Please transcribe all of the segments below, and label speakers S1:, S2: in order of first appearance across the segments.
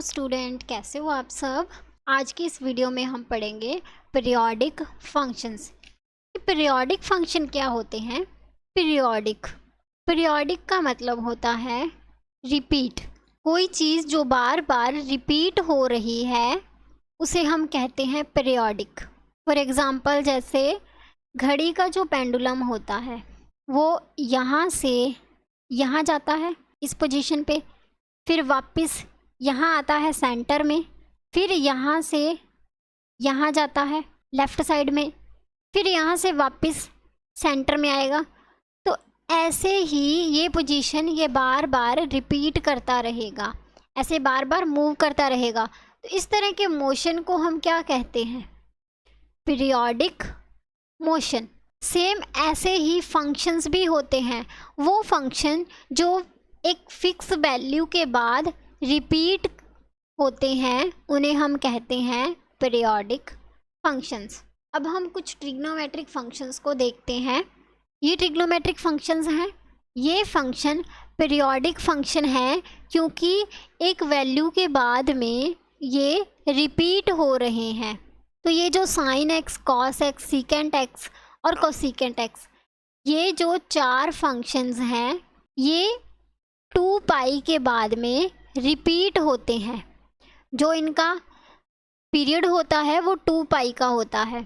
S1: Student, कैसे हो आप सब। आज की इस वीडियो में हम पढ़ेंगे पीरियोडिक फंक्शंस। पीरियोडिक फंक्शन क्या होते हैं। पीरियोडिक पीरियोडिक का मतलब होता है रिपीट। कोई चीज़ जो बार बार रिपीट हो रही है उसे हम कहते हैं पीरियोडिक। फॉर एग्ज़ाम्पल, जैसे घड़ी का जो पेंडुलम होता है वो यहाँ से यहाँ जाता है इस पोजीशन पे, फिर वापस यहाँ आता है सेंटर में, फिर यहाँ से यहाँ जाता है लेफ़्ट साइड में, फिर यहाँ से वापस सेंटर में आएगा। तो ऐसे ही ये पोजीशन ये बार बार रिपीट करता रहेगा, ऐसे बार बार मूव करता रहेगा। तो इस तरह के मोशन को हम क्या कहते हैं, पीरियोडिक मोशन। सेम ऐसे ही फंक्शंस भी होते हैं। वो फंक्शन जो एक फिक्स वैल्यू के बाद रिपीट होते हैं उन्हें हम कहते हैं पीरियोडिक फंक्शंस। अब हम कुछ ट्रिग्नोमेट्रिक फंक्शंस को देखते हैं। ये ट्रिग्नोमेट्रिक फंक्शंस हैं। ये फंक्शन पीरियोडिक फंक्शन है क्योंकि एक वैल्यू के बाद में ये रिपीट हो रहे हैं। तो ये जो sign x, cos x, secant x और कोसीकेंट एक्स, ये जो चार फंक्शंस हैं ये 2 पाई के बाद में रिपीट होते हैं। जो इनका पीरियड होता है वो 2 पाई का होता है।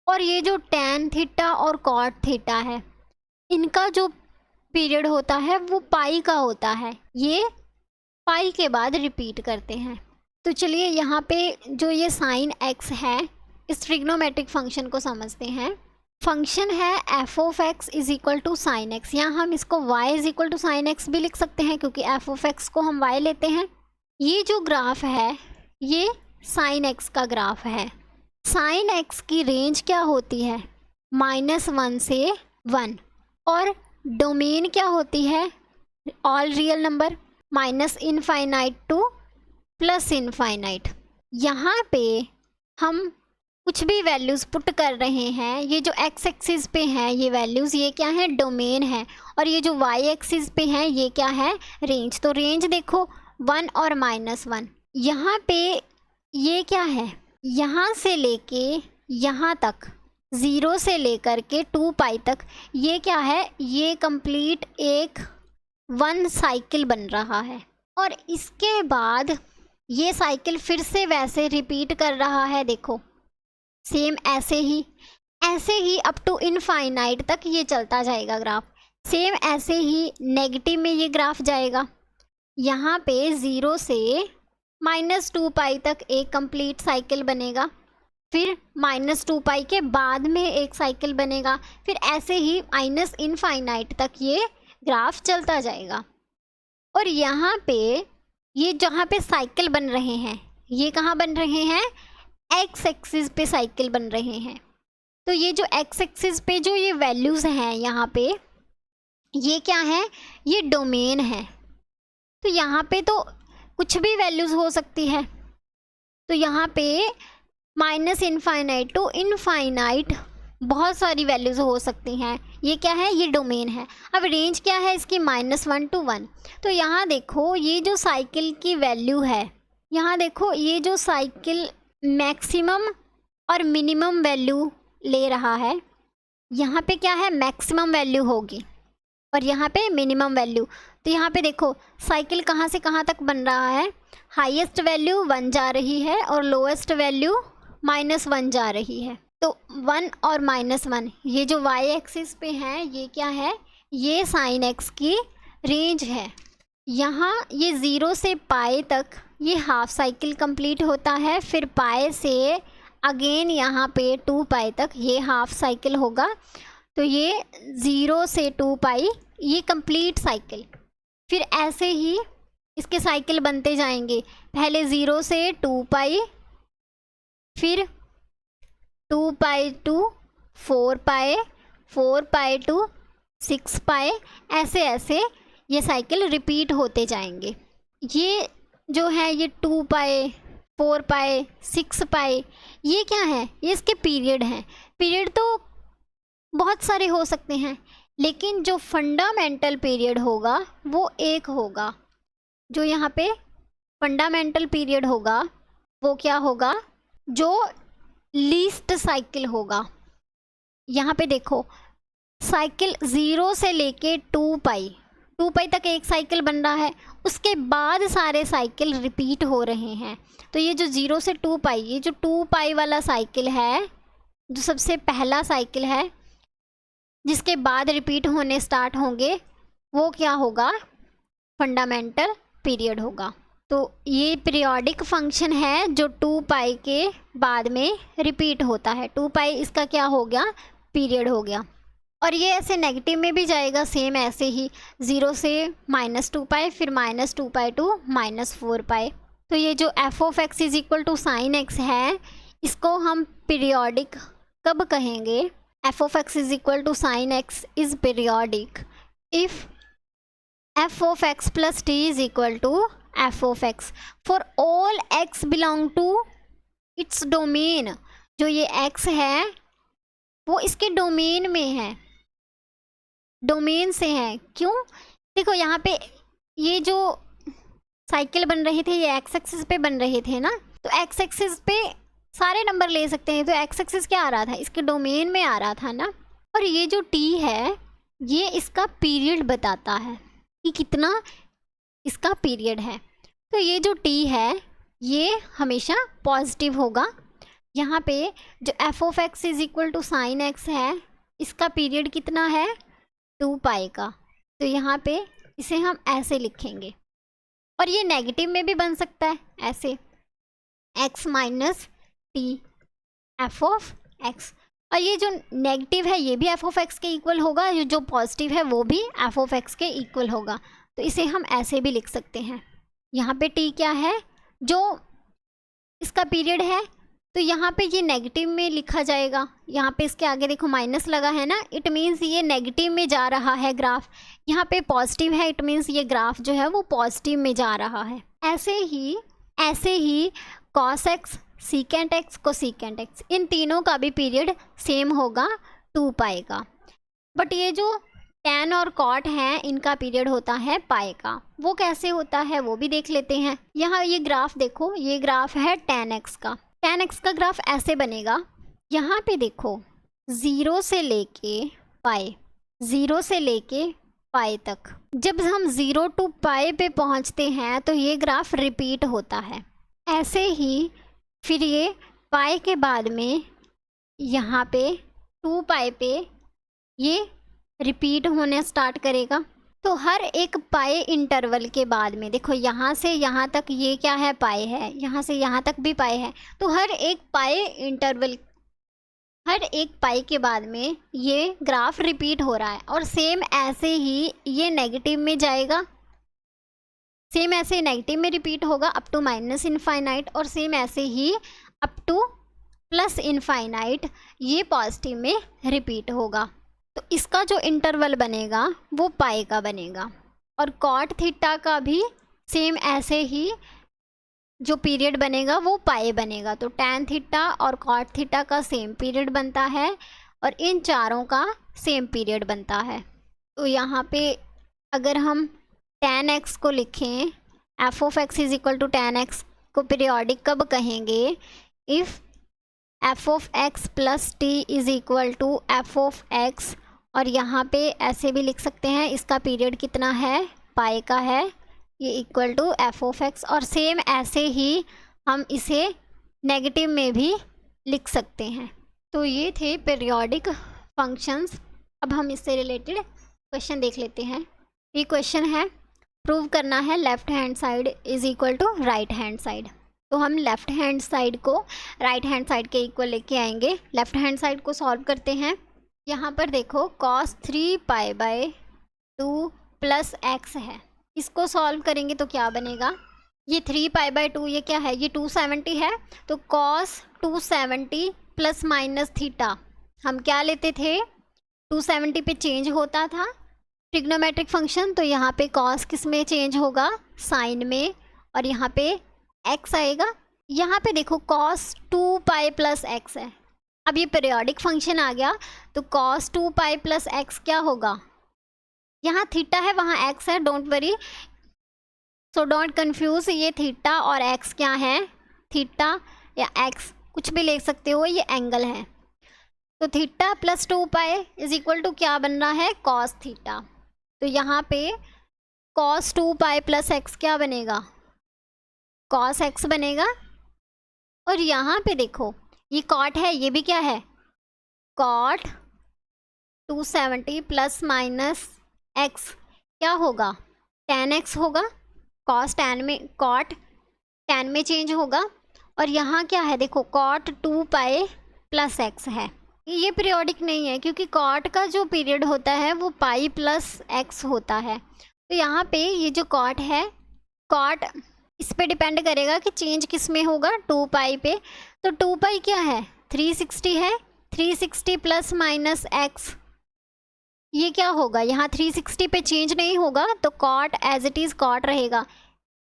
S1: और ये जो टैन थीटा और कॉट थीटा है, इनका जो पीरियड होता है वो पाई का होता है। ये पाई के बाद रिपीट करते हैं। तो चलिए यहाँ पे जो ये साइन एक्स है, इस ट्रिग्नोमेट्रिक फंक्शन को समझते हैं। फंक्शन है f of x is equal to sine x, या हम इसको y is equal to sine x भी लिख सकते हैं क्योंकि एफ ऑफ एक्स को हम वाई लेते हैं। ये जो ग्राफ है ये साइन एक्स का ग्राफ है। साइन एक्स की रेंज क्या होती है, -1 से 1, और डोमेन क्या होती है, all real number, -infinite to +infinite. यहाँ पे हम कुछ भी वैल्यूज़ पुट कर रहे हैं। ये जो एक्स एक्सिस पे हैं ये वैल्यूज़, ये क्या है, डोमेन है। और ये जो वाई एक्सिस पे हैं ये क्या है, रेंज। तो रेंज देखो 1 और -1। यहाँ पे ये क्या है, यहाँ से लेके यहाँ तक, 0 से लेकर के 2 पाई तक, ये क्या है, ये कंप्लीट एक 1 साइकिल बन रहा है। और इसके बाद ये साइकिल फिर से वैसे रिपीट कर रहा है। देखो सेम ऐसे ही अप टू इनफाइनाइट तक ये चलता जाएगा ग्राफ। सेम ऐसे ही नेगेटिव में ये ग्राफ जाएगा। यहाँ पे 0 से -2 पाई तक एक कंप्लीट साइकिल बनेगा, फिर -2 पाई के बाद में एक साइकिल बनेगा, फिर ऐसे ही इनफाइनाइट तक ये ग्राफ चलता जाएगा। और यहाँ पे ये जहाँ पे साइकिल बन रहे हैं ये कहाँ बन रहे हैं, एक्स एक्सिस पे साइकिल बन रहे हैं। तो ये जो एक्स एक्सिस पे जो ये वैल्यूज़ हैं यहाँ पे, ये क्या है, ये डोमेन है। तो यहाँ पे तो कुछ भी वैल्यूज़ हो सकती है। तो यहाँ पे -इनफाइनाइट टू इनफाइनाइट बहुत सारी वैल्यूज़ हो सकती हैं। ये क्या है, ये डोमेन है। अब रेंज क्या है इसकी, -1 to 1। तो यहाँ देखो ये जो साइकिल की वैल्यू है, यहाँ देखो ये जो साइकिल मैक्सिमम और मिनिमम वैल्यू ले रहा है, यहाँ पे क्या है, मैक्सिमम वैल्यू होगी और यहाँ पे मिनिमम वैल्यू। तो यहाँ पे देखो साइकिल कहाँ से कहाँ तक बन रहा है, हाईएस्ट वैल्यू 1 जा रही है और लोएस्ट वैल्यू -1 जा रही है। तो 1 और -1 ये जो वाई एक्सिस पे हैं ये क्या है, ये साइन एक्स की रेंज है। यहाँ ये 0 से पाई तक ये हाफ साइकिल कंप्लीट होता है, फिर पाई से अगेन यहाँ पे 2 पाई तक ये हाफ साइकिल होगा। तो ये 0 से 2 पाई ये कंप्लीट साइकिल। फिर ऐसे ही इसके साइकिल बनते जाएंगे, पहले 0 से 2 पाई, फिर 2 पाई टू 4 पाई, 4 पाई टू 6 पाई, ऐसे ऐसे ये साइकिल रिपीट होते जाएंगे। ये जो है ये 2 पाई, 4 पाई, 6 पाई, ये क्या है, ये इसके पीरियड हैं। पीरियड तो बहुत सारे हो सकते हैं, लेकिन जो फंडामेंटल पीरियड होगा वो एक होगा, जो यहाँ पे फंडामेंटल पीरियड होगा वो क्या होगा, जो लीस्ट साइकिल होगा। यहाँ पे देखो साइकिल 0 से लेके 2 पाई तक एक साइकिल बन रहा है, उसके बाद सारे साइकिल रिपीट हो रहे हैं। तो ये जो 0 से 2 पाई, ये जो 2 पाई वाला साइकिल है, जो सबसे पहला साइकिल है जिसके बाद रिपीट होने स्टार्ट होंगे, वो क्या होगा, फंडामेंटल पीरियड होगा। तो ये पीरियोडिक फंक्शन है जो 2 पाई के बाद में रिपीट होता है। 2 पाई इसका क्या हो गया, पीरियड हो गया। और ये ऐसे नेगेटिव में भी जाएगा, सेम ऐसे ही 0 से -2 पाई, फिर -2 पाई टू -4 पाई। तो ये जो f of x is equal to sine x है, इसको हम पीरियोडिक कब कहेंगे, f of x is equal to sine x is periodic if f of x plus t is equal to f of x for all x belong to its domain. जो ये x है वो इसके domain में है, domain से है। क्यों, देखो यहाँ पे ये जो साइकिल बन रहे थे ये एक्स एक्सिस पे बन रहे थे ना, तो एक्स एक्सिस पे सारे नंबर ले सकते हैं। तो एक्स एक्सिस क्या आ रहा था, इसके डोमेन में आ रहा था ना। और ये जो टी है ये इसका पीरियड बताता है कि कितना इसका पीरियड है। तो ये जो टी है ये हमेशा पॉजिटिव होगा। यहाँ पे जो f of x is equal to sine x है, इसका पीरियड कितना है, 2 पाई का। तो यहाँ पे इसे हम ऐसे लिखेंगे। और ये नेगेटिव में भी बन सकता है ऐसे, x minus T F of x. और ये जो नेगेटिव है ये भी एफ ऑफ एक्स के इक्वल होगा, ये जो पॉजिटिव है वो भी एफ ऑफ एक्स के इक्वल होगा। तो इसे हम ऐसे भी लिख सकते हैं। यहाँ पे t क्या है, जो इसका पीरियड है, तो यहाँ पे ये नेगेटिव में लिखा जाएगा। यहाँ पे इसके आगे देखो माइनस लगा है ना, इट मीन्स ये नेगेटिव में जा रहा है ग्राफ। यहाँ पे पॉजिटिव है, इट मीन्स ये ग्राफ जो है वो पॉजिटिव में जा रहा है। ऐसे ही cos x, secant x, cosecant x, इन तीनों का भी पीरियड सेम होगा 2 पाई का। बट ये जो टैन और कॉट हैं इनका पीरियड होता है पाई का। वो कैसे होता है वो भी देख लेते हैं। यहाँ ये ग्राफ देखो, ये ग्राफ है टैन एक्स का। टैन एक्स का ग्राफ ऐसे बनेगा। यहाँ पे देखो 0 से लेके पाई तक, जब हम 0 to पाई पे पहुँचते हैं तो ये ग्राफ रिपीट होता है। ऐसे ही फिर ये पाई के बाद में यहाँ पे 2 पाई पे ये रिपीट होने स्टार्ट करेगा। तो हर एक पाई इंटरवल के बाद में देखो यहाँ से यहाँ तक ये क्या है, पाई है, यहाँ से यहाँ तक भी पाई है। तो हर एक पाई के बाद में ये ग्राफ रिपीट हो रहा है। और सेम ऐसे ही ये नेगेटिव में जाएगा, सेम ऐसे नेगेटिव में रिपीट होगा अप टू माइनस इनफाइनाइट, और सेम ऐसे ही अप टू प्लस इनफाइनाइट ये पॉजिटिव में रिपीट होगा। तो इसका जो इंटरवल बनेगा वो पाई का बनेगा। और कॉट थीटा का भी सेम ऐसे ही जो पीरियड बनेगा वो पाई बनेगा। तो टैन थीटा और कॉट थीटा का सेम पीरियड बनता है और इन चारों का सेम पीरियड बनता है। तो यहाँ पे अगर हम टैन एक्स को लिखें, f of x is equal to tan x को पीरियोडिक कब कहेंगे, if f of x plus t is equal to f of x. और यहाँ पे ऐसे भी लिख सकते हैं, इसका पीरियड कितना है, पाई का है, ये equal to f of x. और सेम ऐसे ही हम इसे नेगेटिव में भी लिख सकते हैं। तो ये थे पीरियोडिक फंक्शंस। अब हम इससे रिलेटेड क्वेश्चन देख लेते हैं। ये क्वेश्चन है, प्रूव करना है left hand side is equal to right hand side. तो हम लेफ़्ट हैंड साइड को राइट हैंड साइड के इक्वल लेके आएंगे। लेफ़्ट हैंड साइड को सॉल्व करते हैं। यहाँ पर देखो cos 3π/2 प्लस एक्स है, इसको सॉल्व करेंगे तो क्या बनेगा, ये 3π/2 ये क्या है, ये 270 है। तो cos 270 प्लस माइनस थीटा हम क्या लेते थे, 270 पे चेंज होता था ट्रिग्नोमेट्रिक फंक्शन। तो यहाँ पे cos किस में चेंज होगा, साइन में, और यहाँ पे x आएगा। यहाँ पे देखो cos 2π प्लस एक्स है। अब ये पीरियोडिक फंक्शन आ गया तो cos 2π प्लस एक्स क्या होगा, यहाँ थीटा है वहाँ x है, don't worry, so don't confuse, ये थीटा और एक्स क्या है, थीटा या एक्स कुछ भी ले सकते हो, ये एंगल है। तो theta plus 2 pi is equal to क्या बन रहा है, कॉस थीटा। तो यहाँ पे कॉस 2 पाई प्लस एक्स क्या बनेगा, कॉस एक्स बनेगा। और यहाँ पे देखो ये कॉट है, ये भी क्या है, कॉट 270 प्लस माइनस एक्स क्या होगा, tan x होगा। कॉस tan में, कॉट tan में चेंज होगा। और यहाँ क्या है देखो, कॉट 2 पाई प्लस एक्स है। ये पीरियोडिक नहीं है क्योंकि कॉट का जो पीरियड होता है वो पाई प्लस एक्स होता है। तो यहाँ पे ये जो कॉट है, कॉट इस पे डिपेंड करेगा कि चेंज किस में होगा, 2 पाई पे। तो 2 पाई क्या है, 360 है। 360 प्लस माइनस एक्स ये क्या होगा, यहाँ 360 पे चेंज नहीं होगा तो cot as it is cot रहेगा।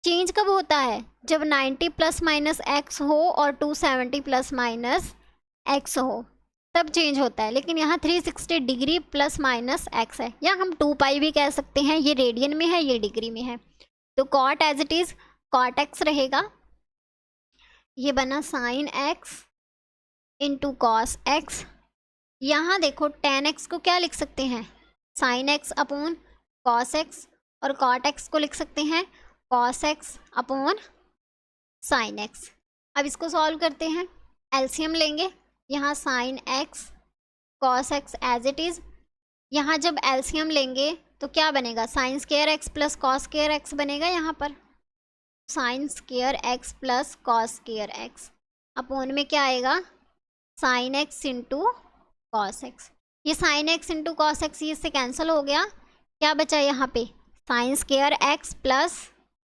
S1: चेंज कब होता है, जब 90 प्लस माइनस एक्स हो और 270 प्लस माइनस एक्स हो, तब चेंज होता है। लेकिन यहाँ 360 डिग्री प्लस माइनस एक्स है, या हम 2 पाई भी कह सकते हैं, ये रेडियन में है, ये डिग्री में है। तो cot as it is cot x रहेगा। ये बना sine x into cos x. यहाँ देखो tan x को क्या लिख सकते हैं, sine x upon cos x, और कॉट एक्स को लिख सकते हैं cos x upon sine x. अब इसको सॉल्व करते हैं, एलसीएम लेंगे। यहाँ sine x cos x as it is, यहाँ जब एलसीएम लेंगे तो क्या बनेगा, sine square x plus cos square x बनेगा। यहाँ पर sine square x plus cos square x upon में क्या आएगा, sine x into cos x. ये sine x into cos x ये इससे कैंसिल हो गया, क्या बचा यहाँ पे, साइन स्क्वायर एक्स प्लस,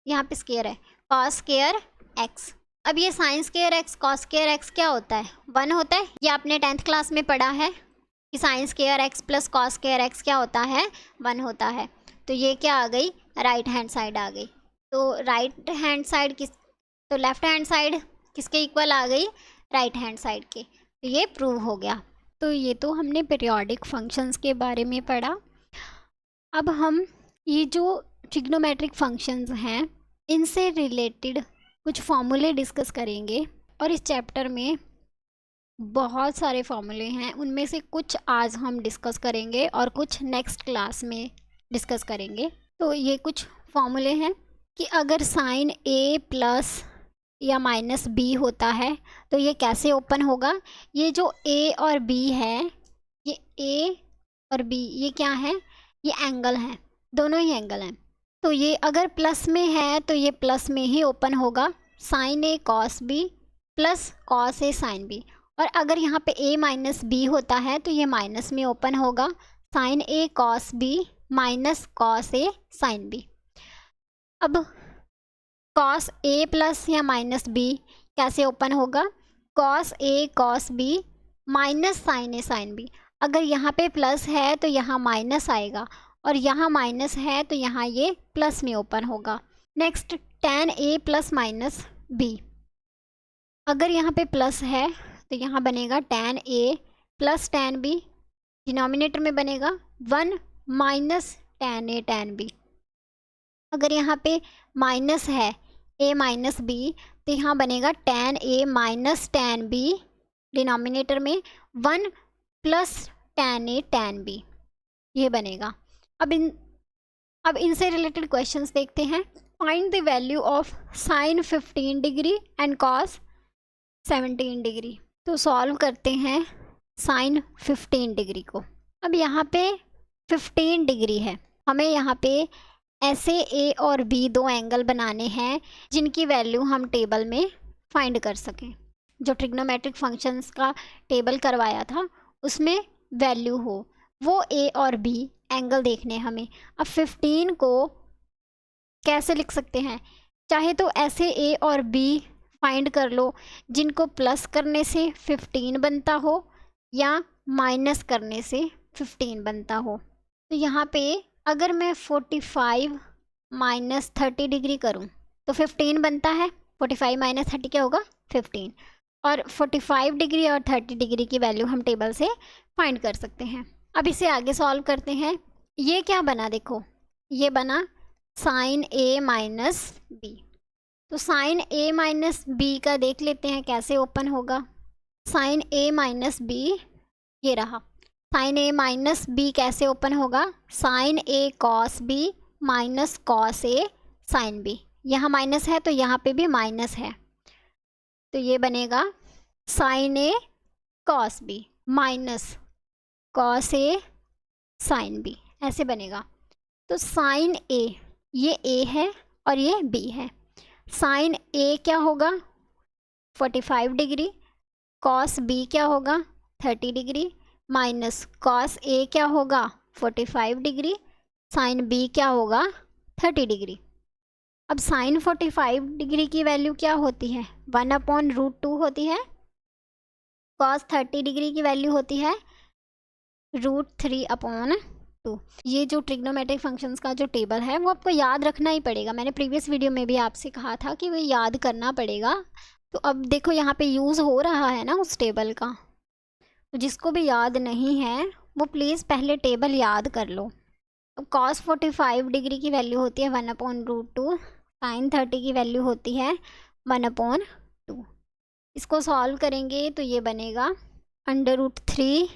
S1: यहाँ पे स्क्वायर है, कॉस स्क्वायर एक्स। अब ये sign square x cos square x क्या होता है, 1 होता है। ये आपने 10th क्लास में पढ़ा है कि sign square x plus cos square x क्या होता है, 1 होता है। तो ये क्या आ गई, राइट हैंड साइड आ गई। तो राइट हैंड साइड किस, तो लेफ्ट हैंड साइड किसके इक्वल आ गई, राइट हैंड साइड के। तो ये प्रूव हो गया। तो ये तो हमने पीरियोडिक फंक्शंस के बारे में पढ़ा। अब हम ये जो ट्रिग्नोमेट्रिक फंक्शंस हैं इनसे रिलेटेड कुछ फॉर्मूले डिस्कस करेंगे। और इस चैप्टर में बहुत सारे फॉर्मूले हैं, उनमें से कुछ आज हम डिस्कस करेंगे और कुछ नेक्स्ट क्लास में डिस्कस करेंगे। तो ये कुछ फॉर्मूले हैं कि अगर साइन ए प्लस या माइनस बी होता है तो ये कैसे ओपन होगा। ये जो ए और बी है, ये ए और बी ये क्या है, ये एंगल हैं, दोनों ही एंगल हैं। तो ये अगर प्लस में है तो ये प्लस में ही ओपन होगा, sign A cos B plus cos A sine B. और अगर यहाँ पे ए माइनस बी होता है तो ये माइनस में ओपन होगा, sign A cos B minus cos A sine B. अब कॉस ए प्लस या माइनस बी कैसे ओपन होगा, cos A cos B minus sine A sine B. अगर यहाँ पे प्लस है तो यहाँ माइनस आएगा, और यहाँ माइनस है तो यहाँ ये प्लस में ओपन होगा। नेक्स्ट tan ए प्लस माइनस बी, अगर यहाँ पे प्लस है तो यहाँ बनेगा tan ए प्लस tan बी, डिनोमिनेटर में बनेगा 1 माइनस tan ए tan बी। अगर यहाँ पे माइनस है a माइनस बी तो यहाँ बनेगा tan a minus tan b, denominator में 1 plus tan a tan b, ये बनेगा। अब इनसे रिलेटेड क्वेश्चंस देखते हैं। Find the value of sine 15 degree and cos 17 degree. तो सॉल्व करते हैं साइन 15 डिग्री को। अब यहाँ पे 15 डिग्री है, हमें यहाँ पे ऐसे ए और बी दो एंगल बनाने हैं जिनकी वैल्यू हम टेबल में फाइंड कर सकें। जो ट्रिग्नोमेट्रिक फंक्शंस का टेबल करवाया था उसमें वैल्यू हो, वो ए और बी एंगल देखने हमें। अब 15 को कैसे लिख सकते हैं, चाहे तो ऐसे ए और बी फाइंड कर लो जिनको प्लस करने से 15 बनता हो या माइनस करने से 15 बनता हो। तो यहाँ पे अगर मैं 45 माइनस 30 डिग्री करूँ तो 15 बनता है, 45 माइनस 30 क्या होगा 15। और 45 डिग्री और 30 डिग्री की वैल्यू हम टेबल से फाइंड कर सकते हैं। अब इसे आगे सॉल्व करते हैं। ये क्या बना, देखो ये बना साइन ए माइनस बी। तो साइन ए माइनस बी का देख लेते हैं कैसे ओपन होगा। साइन ए माइनस बी, ये रहा। साइन ए माइनस बी कैसे ओपन होगा, sign A cos B minus cos A sine B. यहाँ माइनस है तो यहाँ पे भी माइनस है, तो ये बनेगा sign A cos B minus cos A sine B, ऐसे बनेगा। तो साइन ए, ये ए है और ये बी है। साइन ए क्या होगा 45 डिग्री, कॉस बी क्या होगा 30 डिग्री, माइनस कॉस ए क्या होगा 45 डिग्री, साइन बी क्या होगा 30 डिग्री। अब साइन 45 डिग्री की वैल्यू क्या होती है, 1/√2 होती है। कॉस 30 डिग्री की वैल्यू होती है √3/2। ये जो ट्रिग्नोमेट्रिक फंक्शंस का जो टेबल है वो आपको याद रखना ही पड़ेगा। मैंने प्रीवियस वीडियो में भी आपसे कहा था कि वो याद करना पड़ेगा। तो अब देखो यहाँ पे यूज़ हो रहा है ना उस टेबल का, तो जिसको भी याद नहीं है वो प्लीज़ पहले टेबल याद कर लो। अब कॉस 45 डिग्री की वैल्यू होती है 1/√2, साइन 30 की वैल्यू होती है 1/2। इसको सॉल्व करेंगे तो ये बनेगा √3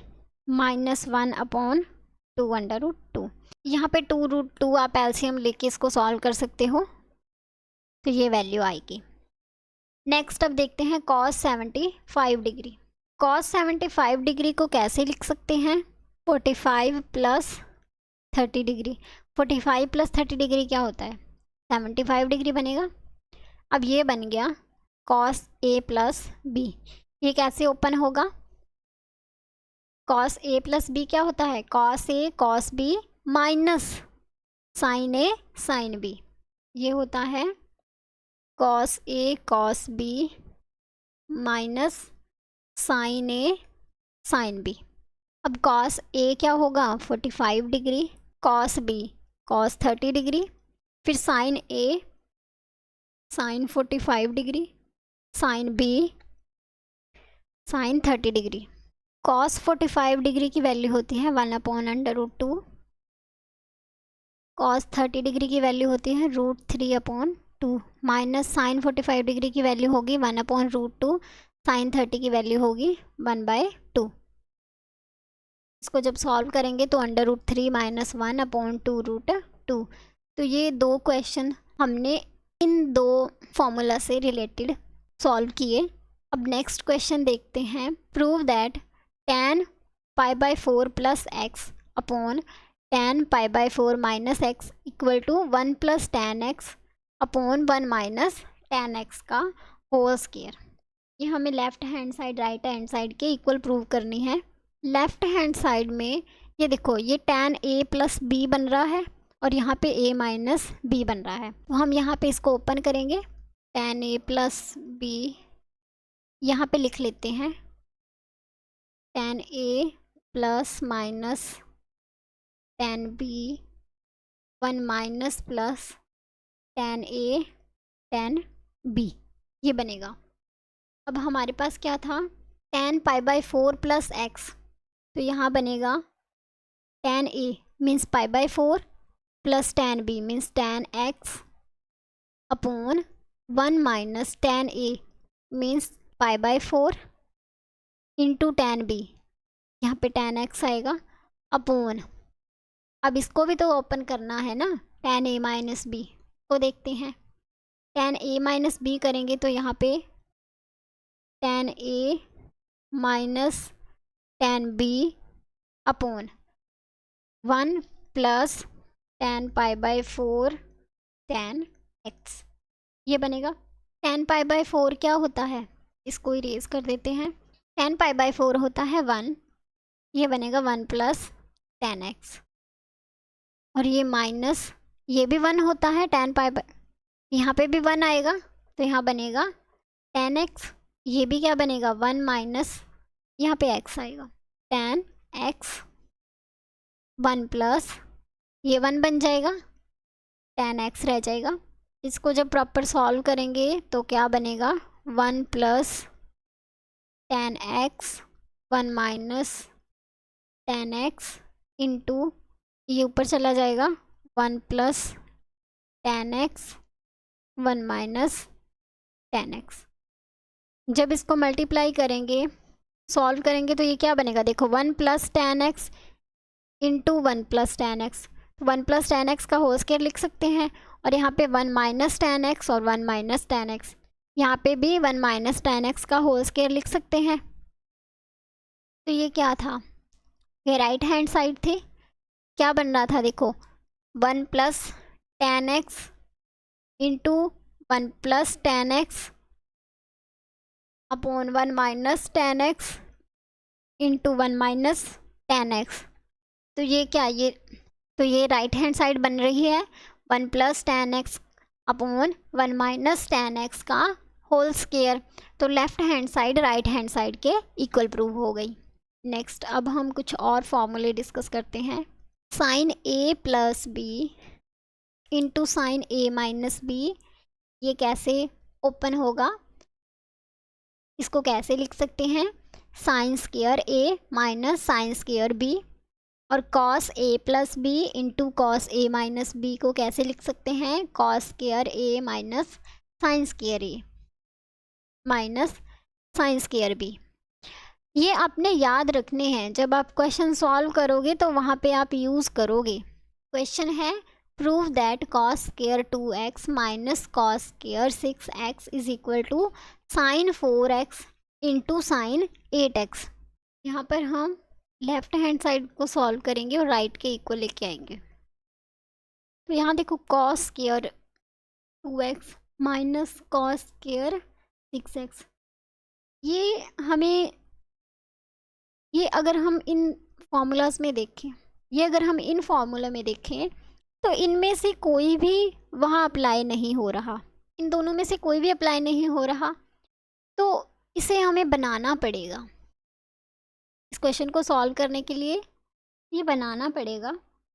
S1: माइनस 1/2 यहाँ पे 2√2 आप एलसीएम लेके इसको सॉल्व कर सकते हो, तो ये वैल्यू आएगी। नेक्स्ट अब देखते हैं कॉस 75 डिग्री। कॉस 75 डिग्री को कैसे लिख सकते हैं, 45 प्लस 30 डिग्री। 45 प्लस 30 डिग्री क्या होता है 75 डिग्री बनेगा। अब ये बन गया कॉस ए प्लस बी। ये कैसे ओपन होगा, कॉस ए प्लस बी क्या होता है, cos A cos B minus sine A sine B. ये होता है cos A cos B minus sine A sine B. अब कॉस ए क्या होगा 45 degree, cos B cos 30 degree, फिर sine A sine 45 degree, sine B sine 30 degree. Cos 45 degree की value होती है 1/√2, कॉस 30 डिग्री की वैल्यू होती है √3/2, माइनस साइन 45 डिग्री की वैल्यू होगी 1/√2, साइन 30 की वैल्यू होगी 1/2। इसको जब सॉल्व करेंगे तो √3 माइनस 1/2√2। तो ये दो क्वेश्चन हमने इन दो फॉर्मूला से रिलेटेड सॉल्व किए। अब नेक्स्ट क्वेश्चन देखते हैं। Prove that tan π/4 plus x upon tan π/4 minus x equal to 1 plus tan x upon 1 minus tan x का होल स्क्वायर। ये हमें left hand side right hand side के equal prove करनी है। लेफ्ट हैंड साइड में ये देखो, ये tan a प्लस बी बन रहा है और यहाँ पे a माइनस बी बन रहा है। तो हम यहाँ पे इसको ओपन करेंगे, tan a प्लस बी यहाँ पे लिख लेते हैं, tan a plus minus tan b 1 minus plus tan a tan b, ये बनेगा। अब हमारे पास क्या था tan π/4 प्लस एक्स, तो यहाँ बनेगा tan a means π/4 plus tan b means tan x upon 1 minus tan a means π/4 into tan b, यहाँ पे tan x आएगा अपॉन, अब इसको भी तो ओपन करना है ना, tan a माइनस बी को देखते हैं। tan a माइनस बी करेंगे तो यहाँ पे tan a minus tan b upon 1 plus tan π/4 tan x, ये बनेगा। tan π/4 क्या होता है, इसको इरेज कर देते हैं। tan π/4 होता है 1, ये बनेगा 1 प्लस tan x, और ये माइनस ये भी 1 होता है tan π, यहाँ पे भी 1 आएगा तो यहाँ बनेगा tan x, ये भी क्या बनेगा 1 माइनस यहाँ पे x आएगा tan x 1 प्लस ये 1 बन जाएगा, tan x रह जाएगा। इसको जब प्रॉपर सॉल्व करेंगे तो क्या बनेगा 1 plus tan x 1 minus tan x into ये ऊपर चला जाएगा 1 plus ten x 1 minus ten x. जब इसको मल्टीप्लाई करेंगे, सॉल्व करेंगे, तो ये क्या बनेगा, देखो 1 plus ten x into 1 plus ten x. 1 plus ten x का होल स्क्वायर लिख सकते हैं, और यहाँ पे 1 माइनस टेन एक्स और 1 माइनस टेन एक्स, यहाँ पे भी 1 माइनस टेन एक्स का होल स्क्वायर लिख सकते हैं। तो ये क्या था, ये राइट हैंड साइड थी। क्या बन रहा था, देखो 1 plus ten x into 1 plus ten x upon 1 minus ten x into 1 minus ten x. तो ये क्या, ये राइट हैंड साइड बन रही है 1 plus ten x upon 1 minus ten x का होल स्क्वायर। तो left hand side right hand side के इक्वल प्रूव हो गई। नेक्स्ट अब हम कुछ और फॉर्मूले डिस्कस करते हैं। Sign A plus B into sine A minus B, ये कैसे ओपन होगा, इसको कैसे लिख सकते हैं, sine square A minus sine square B. और cos A plus B into cos A minus B को कैसे लिख सकते हैं, cos square A minus sine square A minus sine square B. ये आपने याद रखने हैं, जब आप क्वेश्चन सॉल्व करोगे तो वहाँ पे आप यूज़ करोगे। क्वेश्चन है prove that cos square 2x minus cos square 6x is equal to sine 4x into sine 8x। यहाँ पर हम लेफ्ट हैंड साइड को सॉल्व करेंगे और राइट के इक्वल लेके आएंगे। तो यहाँ देखो cos square 2x minus cos square 6x, ये हमें, ये अगर हम इन फॉर्मूलाज में देखें, ये अगर हम इन फॉर्मूला में देखें तो इनमें से कोई भी वहाँ अप्लाई नहीं हो रहा, इन दोनों में से कोई भी अप्लाई नहीं हो रहा। तो इसे हमें बनाना पड़ेगा, इस क्वेश्चन को सॉल्व करने के लिए ये बनाना पड़ेगा।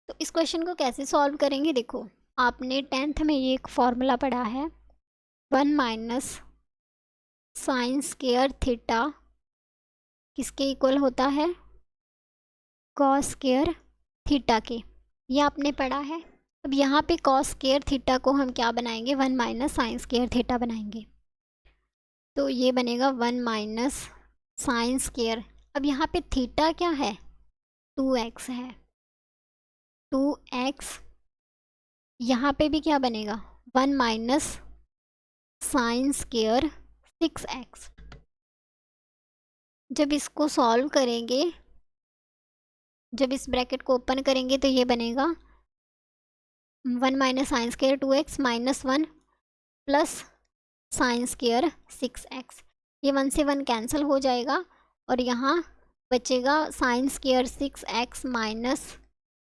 S1: तो इस क्वेश्चन को कैसे सॉल्व करेंगे, देखो आपने 10th में ये एक फॉर्मूला पढ़ा है 1 माइनस साइन स्क्वायर थीटा किसके इक्वल होता है, कॉस स्क्वायर थीटा के, ये आपने पढ़ा है। अब यहाँ पे कॉस स्क्वायर थीटा को हम क्या बनाएंगे, 1 माइनस साइन स्क्वायर थीटा बनाएंगे। तो ये बनेगा 1 माइनस साइन स्क्वायर, अब यहाँ पे थीटा क्या है, 2x है, 2x, यहाँ पे भी क्या बनेगा 1 माइनस साइन स्क्वायर 6x। जब इसको सॉल्व करेंगे, जब इस ब्रैकेट को ओपन करेंगे तो ये बनेगा 1 minus sine square 2x minus 1 plus sign square 6x। ये 1 से 1 कैंसिल हो जाएगा और यहाँ बचेगा sign square 6x minus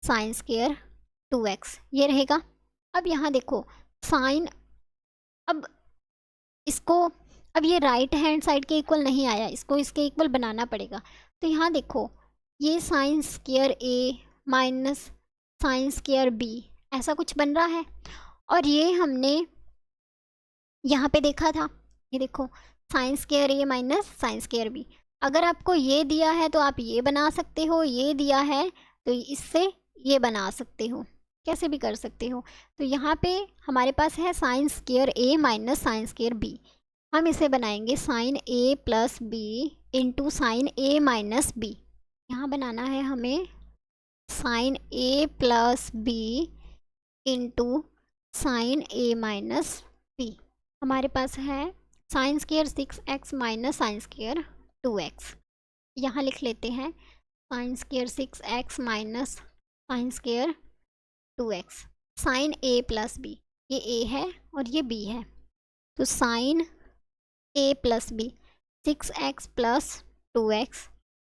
S1: sine square 2x, ये रहेगा। अब यहाँ देखो साइन, अब इसको, अब ये राइट हैंड साइड के इक्वल नहीं आया, इसको इसके इक्वल बनाना पड़ेगा। तो यहाँ देखो ये sign square A minus sine square B ऐसा कुछ बन रहा है, और ये हमने यहाँ पे देखा था, ये देखो sign square A minus sine square B. अगर आपको ये दिया है तो आप ये बना सकते हो, ये दिया है तो इससे ये बना सकते हो, कैसे भी कर सकते हो। तो यहाँ पे हमारे पास है sine square A minus sine square B, हम इसे बनाएंगे sine A plus B into sine A minus B. यहाँ बनाना है हमें sine A plus B into sine A minus B. हमारे पास है sine square 6x minus sine square 2x, यहाँ लिख लेते हैं sine square 6x minus sine square 2x। Sine A plus B, ये a है और ये b है, तो sign a plus b 6x plus 2x,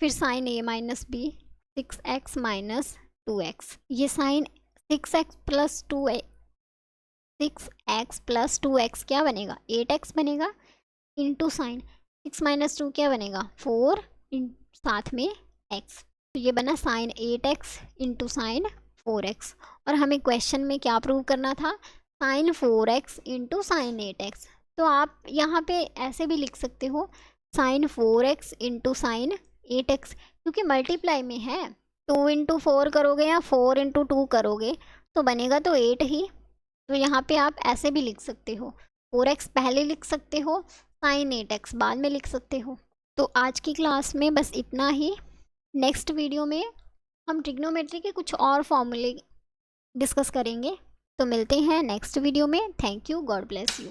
S1: फिर sine a minus b 6x minus 2x। ये साइन 6x प्लस 2x क्या बनेगा 8x बनेगा, इंटू साइन 6 माइनस 2 क्या बनेगा 4 साथ में x। तो ये बना sign 8x into sine 4x। और हमें क्वेश्चन में क्या प्रूव करना था, sign 4x into sine 8x। तो आप यहाँ पे ऐसे भी लिख सकते हो sign 4x into sine 8x, क्योंकि मल्टीप्लाई में है, 2 इंटू 4 करोगे या 4 इंटू 2 करोगे तो बनेगा तो 8 ही। तो यहाँ पे आप ऐसे भी लिख सकते हो, 4x पहले लिख सकते हो, sin 8x बाद में लिख सकते हो। तो आज की क्लास में बस इतना ही। नेक्स्ट वीडियो में हम ट्रिग्नोमेट्री के कुछ और फॉर्मूले डिस्कस करेंगे। तो मिलते हैं नेक्स्ट वीडियो में। Thank you, God bless you.